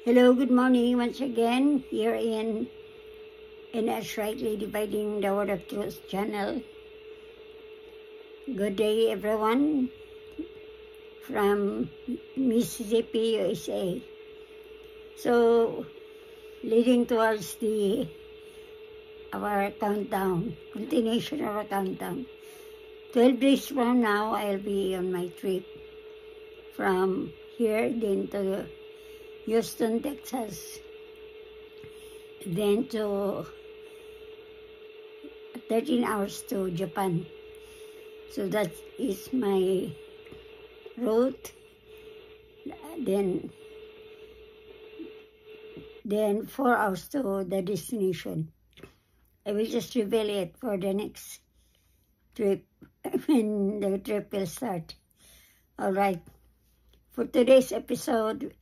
Hello, good morning once again here in Us Rightly Dividing the Word of Truth channel. Good day, everyone, from Mississippi, USA. So, leading towards our countdown, continuation of our countdown. 12 days from now, I'll be on my trip from here then to Houston, Texas, then to 13 hours to Japan. So that is my route. Then 4 hours to the destination. I will just reveal it for the next trip when the trip will start. All right. For today's episode,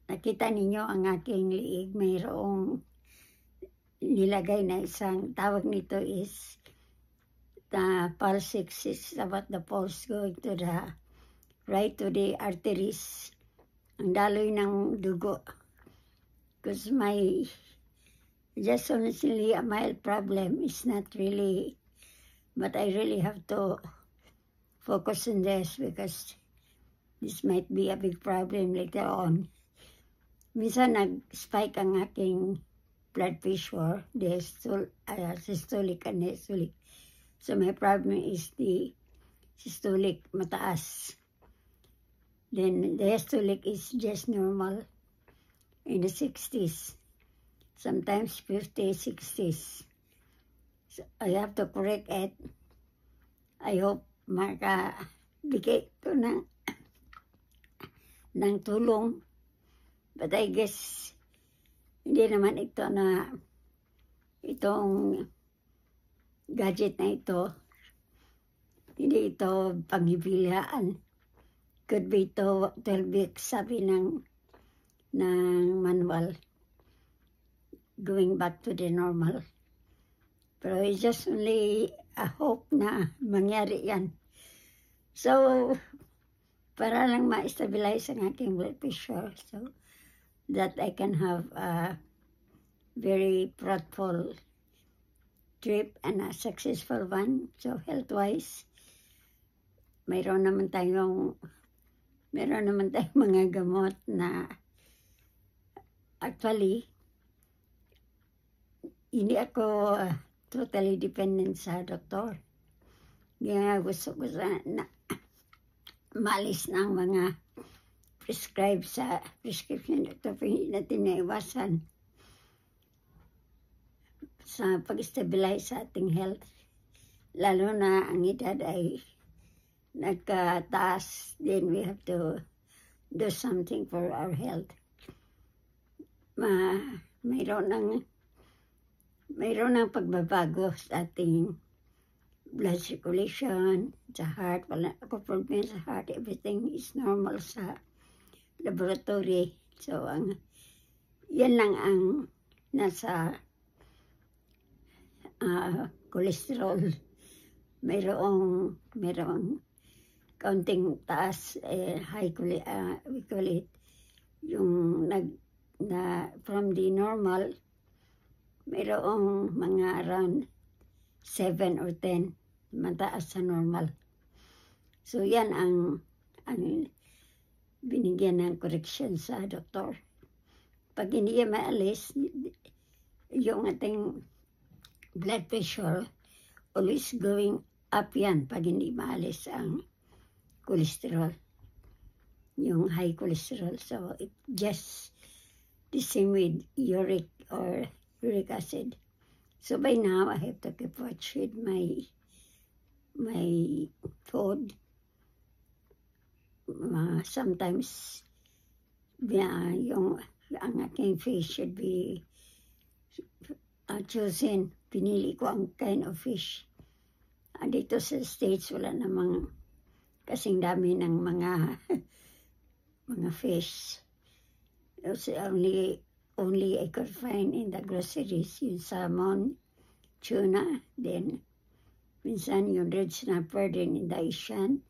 nakita ninyo ang aking liig. Mayroong nilagay na isang tawag nito is the pulse is about the pulse going to the right to the arteries. Ang daloy ng dugo. Because my just honestly a mild problem is not really, but I really have to focus on this because this might be a big problem later on. Minsan nag-spike ang aking blood pressure, the systolic and diastolic. So my problem is the systolic mataas. Then the diastolic is just normal in the 60s, sometimes 50s, 60s. So I have to correct it. I hope makabigay ko ng tulong. But I guess hindi naman itong gadget na ito, hindi ito panghibilaan. Could be ito 12 weeks, sabi ng manual, going back to the normal. Pero it's just only a hope na mangyari yan. So, para lang ma-stabilize ang aking blood pressure so that I can have a very fruitful trip and a successful one. So, health-wise, mayroon naman tayong mga gamot na actually, hindi ako totally dependent sa doktor. Kaya gusto ko na maalis ng mga prescribe sa prescription doctor, hindi natin naiwasan sa pag-stabilize sa ating health. Lalo na ang edad ay nagkataas, then we have to do something for our health. Mayroon ng pagbabago sa ating blood circulation, sa heart. Wala ako problem sa heart. Everything is normal sa laboratory. So, yan lang ang nasa cholesterol. Mayroong kaunting taas, high we call it, yung from the normal, mayroong mga around 7 or 10 mataas sa normal. So yan ang binigyan ng correction sa doktor. Pag hindi yan maalis, yung ating blood pressure always going up yan pag hindi maalis ang cholesterol, yung high cholesterol. So it just the same with uric acid. So by now I have to keep watch with my food. Sometimes ang aking fish should be chosen. Pinili ko ang kind of fish. Dito sa States wala namang kasing dami ng mga fish. It's only I could find in the groceries yung salmon, tuna, then minsan yung red snapper din in the Asian.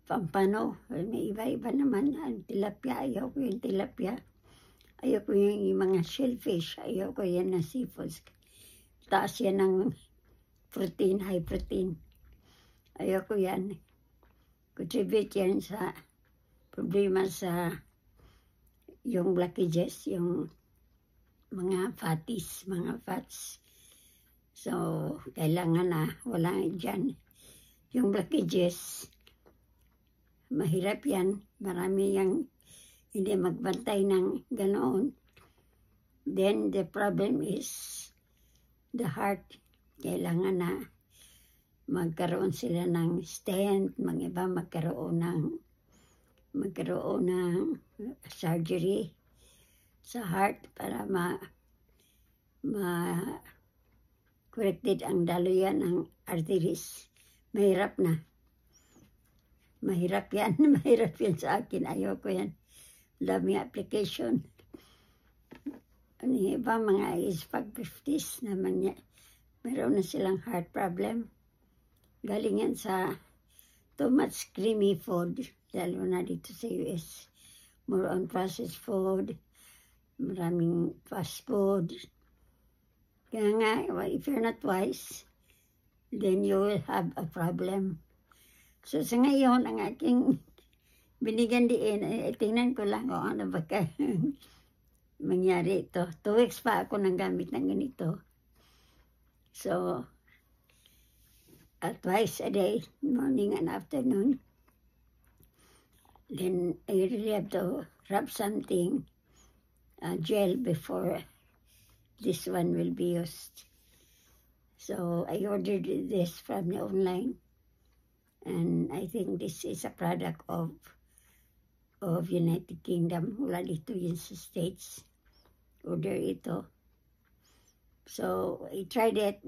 pampano. May iba-iba naman. Ang tilapia, ayaw ko yung tilapia. Ayaw ko yung mga shellfish. Ayaw ko yan na seafoods. Taas yan ng protein, high protein. Ayaw ko yan. Contribute yan sa problema sa yung blockages, yung mga mga fats. So, kailangan na wala dyan. Yung blockages, mahirap yan. Marami yung hindi magbantay ng ganoon. Then, the problem is the heart. Kailangan na magkaroon sila ng stent, mga iba magkaroon ng surgery sa heart para corrected ang daluyan ng arteries. Mahirap na. Mahirap yan. Mahirap yan sa akin. Ayoko yan. Dami application. Ang iba mga is pag-50s naman niya. Meron na silang heart problem. Galing yan sa too much creamy food, lalo na dito sa US. More on processed food, maraming fast food. Kaya nga, if you're not wise, then you will have a problem. So sa ngayon, ang aking binigyan diin, tingnan ko lang kung ano ba mangyari ito. 2 weeks pa ako nang gamit ng ganito. So, twice a day, morning and afternoon. Then I really have to rub something, gel, before this one will be used. So I ordered this from the online, and I think this is a product of United Kingdom. Wala dito yun sa States. Order ito. So I tried it.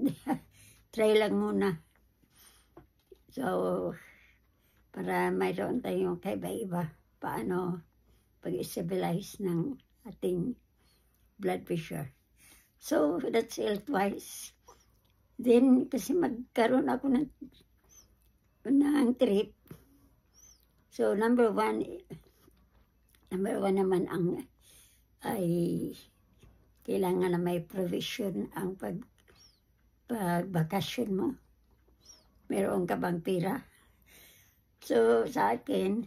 Try lang muna. So, para mayroon tayong kaiba-iba paano pag-stabilize ng ating blood pressure. So, that's health-wise. Then, kasi magkaroon ako ng trip. So, number one naman ay kailangan na may provision ang pagbakasyon mo. Meron ka bang pera? So, sa akin,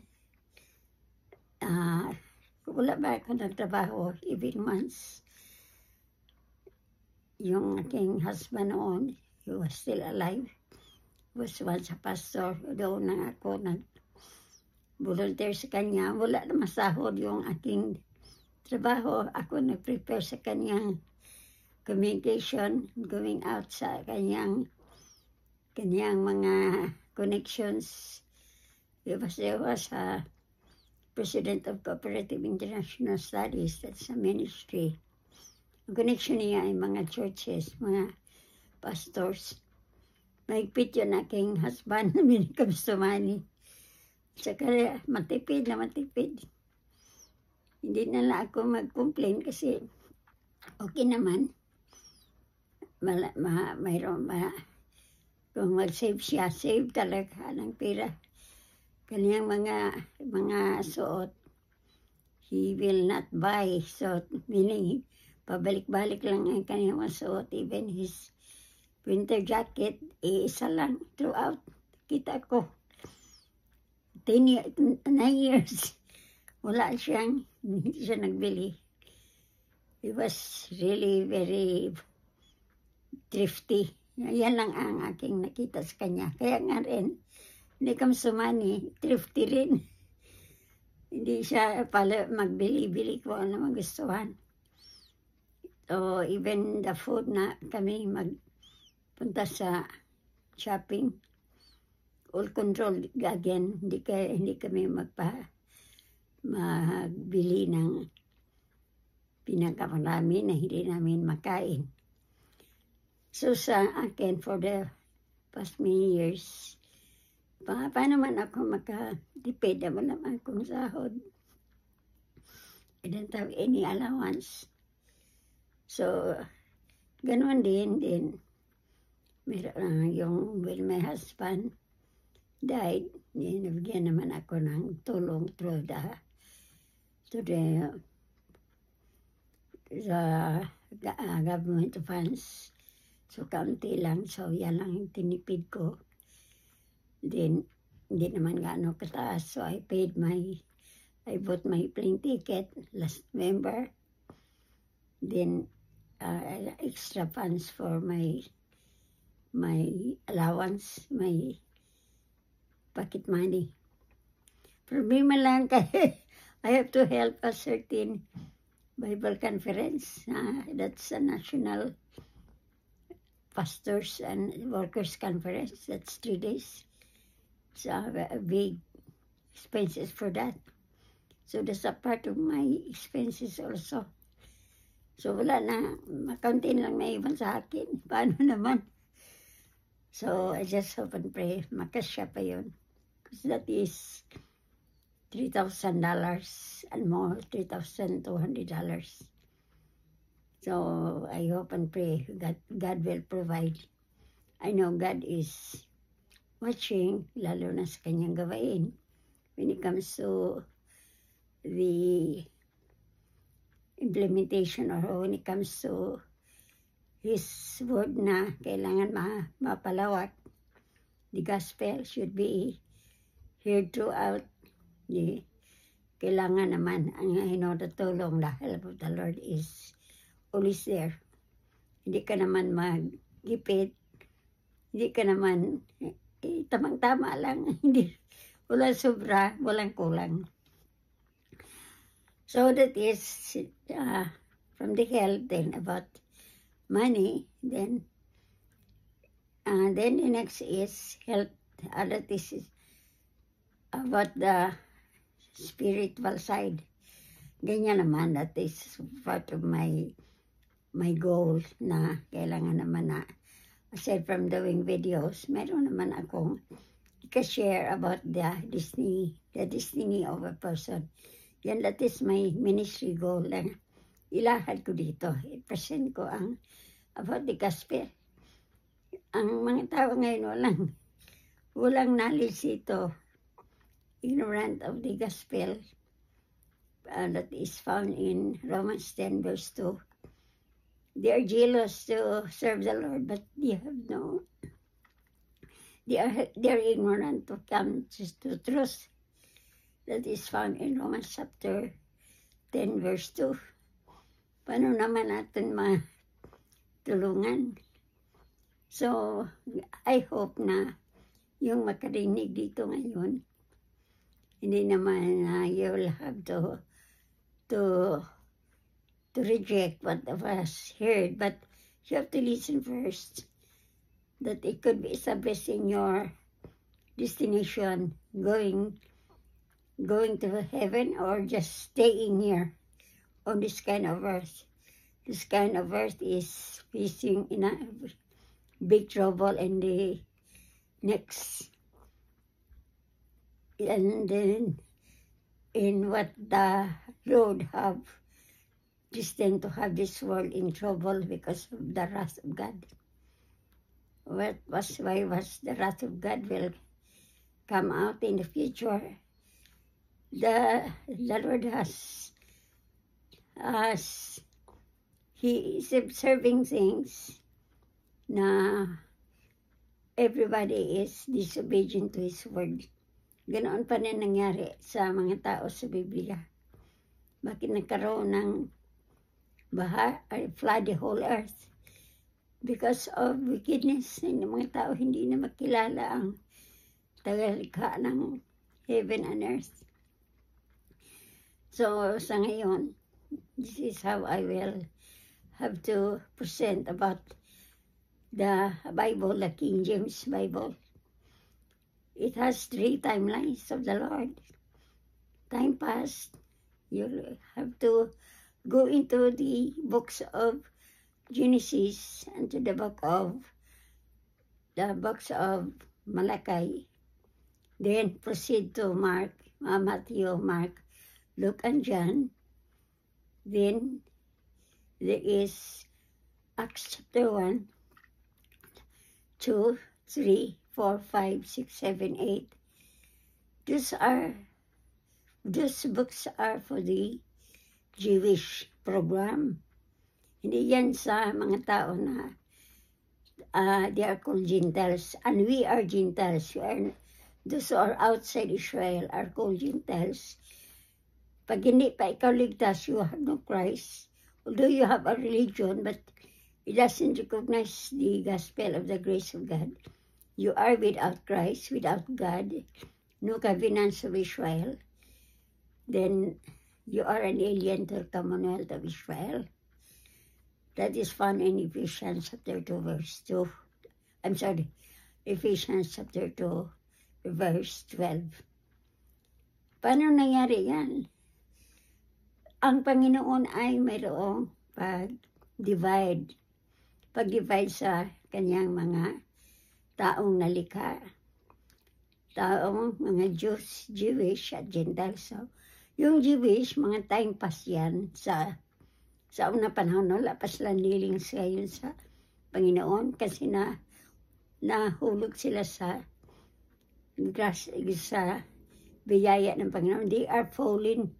wala ba ako nagtrabaho even once. Yung aking husband noon, he was still alive. He was once a pastor. Doon na ako nag-volunteer sa kanya. Wala na masahod yung aking trabaho. Ako nag-prepare sa kanyang communication, going out sa kanyang mga connections. He was a president of Cooperative International Studies. That's a ministry. Ang connection niya ay mga churches, mga pastors. Mahigpit yun aking husband when it comes to money. Saka matipid na matipid. Hindi na lang ako mag-complain kasi okay naman. Mayroon kung mag-save siya, save talaga ng pera. Kanyang mga suot, he will not buy. So, meaning, pabalik-balik lang ang kanyang mga suot. Even his winter jacket, isa lang throughout. Kita ko, 9 years, wala siyang, hindi siya nagbili. He was really very thrifty. Yan lang ang aking nakita sa kanya. Kaya nga rin, hindi comes to money, thrifty rin. Hindi siya pala magbili-bili ko ano magustuhan. So, even the food na kami magpunta sa shopping, all control again. Hindi kami magbili ng pinakamarami na hindi namin makain. So sa akin, for the past many years, paano man ako makatipid, wala naman akong sahod. I don't have any allowance. So, ganoon din. When my husband died, Nabigyan naman ako ng tulong through the government funds. So, kaunti lang. So, yan lang yung tinipid ko. Then, hindi naman gaano kataas. So, I bought my plane ticket last November. Then, extra funds for my allowance, my pocket money. Problema lang kay I have to help a certain Bible conference. That's a national pastors and workers conference. That's 3 days. So a big expenses for that. So that's a part of my expenses also. So wala na, makaunti lang na iwan sa akin. Paano naman? So I just hope and pray makasya pa yun. Because that is $3,000 and more, $3,200. So I hope and pray that God will provide. I know God is watching, lalo na sa kanyang gawain, when it comes to the implementation or when it comes to His word na kailangan mapalawak. The gospel should be heard throughout. Kailangan naman ang hinatutulong, the help of the Lord is always there. Hindi ka naman mag-gipit, hindi ka naman tamang-tama lang, hindi, walang sobra, walang kulang. So that is from the health, then about money, then the next is health, that is about the spiritual side. Ganyan naman, that is part of my goal na kailangan naman na aside from doing videos, meron naman akong i-share about the destiny of a person. Yan, that is my ministry goal na ilahad ko dito. I-present ko ang about the gospel. Ang mga tao ngayon walang knowledge ito. Ignorant of the gospel that is found in Romans 10 verse 2. They are jealous to serve the Lord, but they are ignorant to come to truth that is found in Romans chapter 10 verse 2. Paano naman natin matulungan? So, I hope na yung makarinig dito ngayon, hindi naman you will have to reject what was heard, but you have to listen first. That it could be establishing your destination, going to heaven, or just staying here on this kind of earth. This kind of earth is facing in a big trouble in the next. And then, in what the Lord have destined to have this world in trouble because of the wrath of God. Why was the wrath of God will come out in the future? The Lord He is observing things na everybody is disobedient to His word. Ganoon pa rin nangyari sa mga tao sa Biblia. Bakit nagkaroon ng baha or flood the whole earth? Because of wickedness ng mga tao, hindi na makilala ang tagalikha ng heaven and earth. So sa ngayon, this is how I will have to present about the Bible, the King James Bible. It has 3 timelines of the Lord. Time past, you have to go into the books of Genesis and to the books of Malachi. Then proceed to Matthew, Mark, Luke, and John. Then there is Acts chapter 1, 2, 3, 4, 5, 6, 7, 8. those books are for the Jewish program. Hindi yan sa mga tao na they are called Gentiles. And we are Gentiles. Those who are outside Israel are called Gentiles. Pag hindi pa ikaw ligtas, you have no Christ. Although you have a religion, but it doesn't recognize the gospel of the grace of God. You are without Christ, without God, no covenants of Israel. Then you are an alien to the commonwealth of Israel. That is found in Ephesians chapter 2, verse 2. I'm sorry, Ephesians chapter 2, verse 12. Paano nangyari yan? Ang Panginoon ay mayroong pag-divide sa kanyang mga taong nalikha. Taong mga Jewish at Gentiles. So, yung Jewish, mga time pass yan sa unang panahon, wala pa silang dealings ngayon sa Panginoon kasi nahulog sila sa biyaya ng Panginoon. They are fallen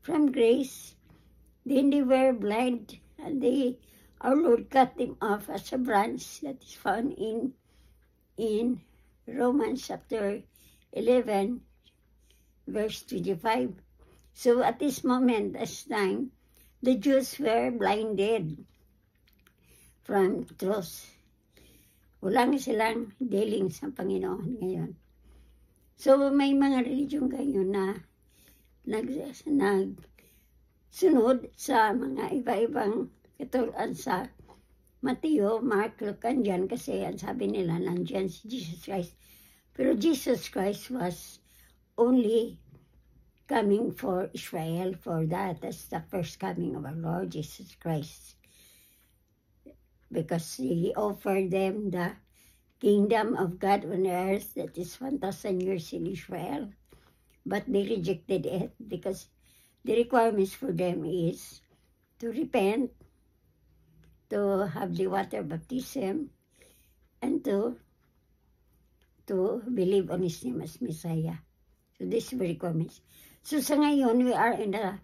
from grace. Then they were blind and our Lord cut them off as a branch that is found in Romans chapter 11, verse 25. So at this moment, this time, the Jews were blinded from truth. Wala silang dealing sa Panginoon ngayon. So may mga religion ngayon na nagsunod sa mga iba-ibang katulad sa Mateo, Mark, Luke, andyan kasi ang sabi nila nandyan si Jesus Christ. Pero Jesus Christ was only coming for Israel for that. That's the first coming of our Lord Jesus Christ. Because He offered them the kingdom of God on earth that is 1,000 years in Israel. But they rejected it because the requirements for them is to repent, to have the water baptism, and to believe on His name as Messiah. So these are the requirements. So sa ngayon, we are in the,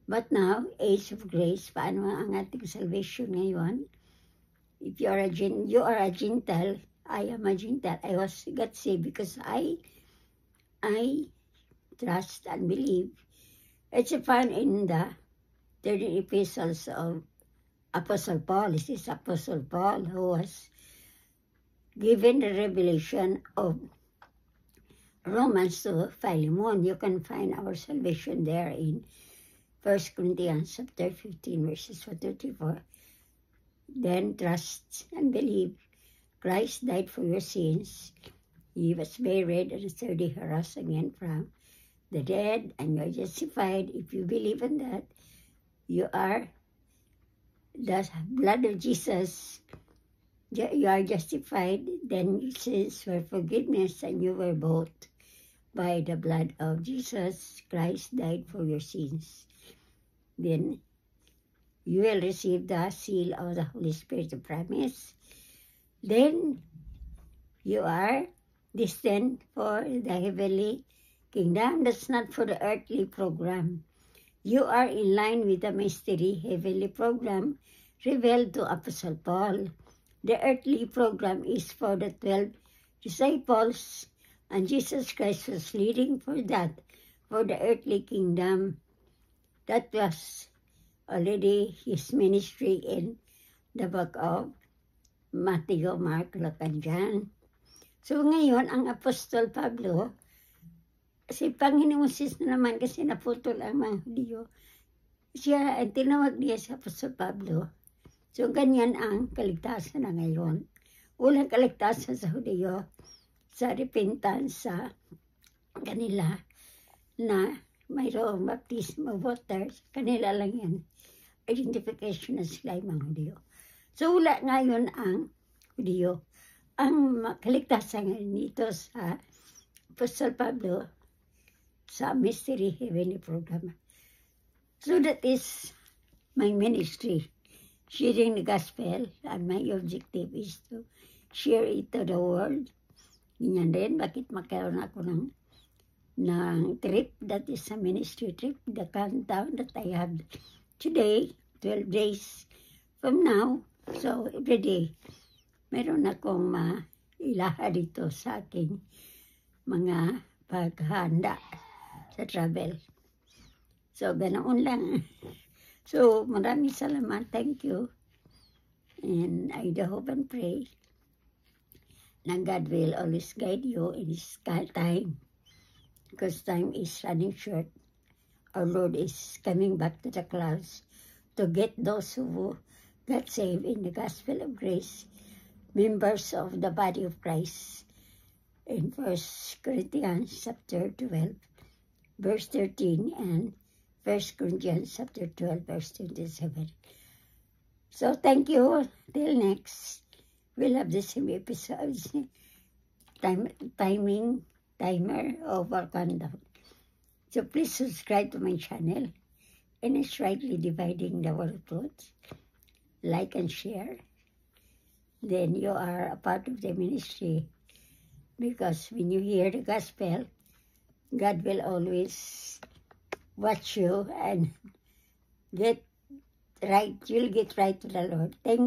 but now, age of grace. Paano ang ating salvation ngayon? If you are a Gentile, I am a Gentile. I got saved because I trust and believe. It's found in the 30 epistles of Apostle Paul. This is Apostle Paul who was given the revelation of Romans to Philemon. You can find our salvation there in 1 Corinthians chapter 15, verses 1-34. Then trust and believe. Christ died for your sins. He was buried, and the third day he rose again from the dead, and you are justified. If you believe in that, you are the blood of Jesus. You are justified. Then your sins were forgiveness, and you were bought by the blood of Jesus. Christ died for your sins. Then you will receive the seal of the Holy Spirit of promise. Then you are destined for the heavenly kingdom. That's not for the earthly program. You are in line with the mystery heavenly program revealed to Apostle Paul. The earthly program is for the 12 disciples, and Jesus Christ was leading for that, for the earthly kingdom. That was already his ministry in the book of Matthew, Mark, Luke, and John. So ngayon, ang Apostol Pablo, si Panginoon Moses na naman kasi naputol ang mga Hudyo, siya, tinawag niya si Apostol Pablo. So ganyan ang kaligtasan na ngayon. Walang kaligtasan sa Hudyo, sa repentance sa kanila na mayroong baptism of water, kanila lang yan. Identification na sila yung mga Hudyo. So wala ngayon ang Hudyo. Ang kaligtasan ngayon dito sa Apostol Pablo sa Mystery Heavenly Program. So that is my ministry, sharing the gospel, and my objective is to share it to the world. Ganyan din, bakit magkaroon ako ng ng trip, that is a ministry trip, the countdown that I have today, 12 days from now. So, every day, meron akong mailaha dito sa aking mga paghahanda sa travel. So, ganoon lang. So, maraming salamat. Thank you. And I do hope and pray na God will always guide you in His time. Because time is running short. Our Lord is coming back to the clouds to get those who got saved in the gospel of grace, members of the body of Christ. In 1 Corinthians chapter 12, verse 13, and 1 Corinthians chapter 12, verse 27. So thank you. Till next, we'll have the same episodes. Timer of our countdown. So please subscribe to my channel, and it's rightly dividing the word of truth. Like and share. Then you are a part of the ministry, because when you hear the gospel, God will always watch you and get right. You'll get right to the Lord. Thank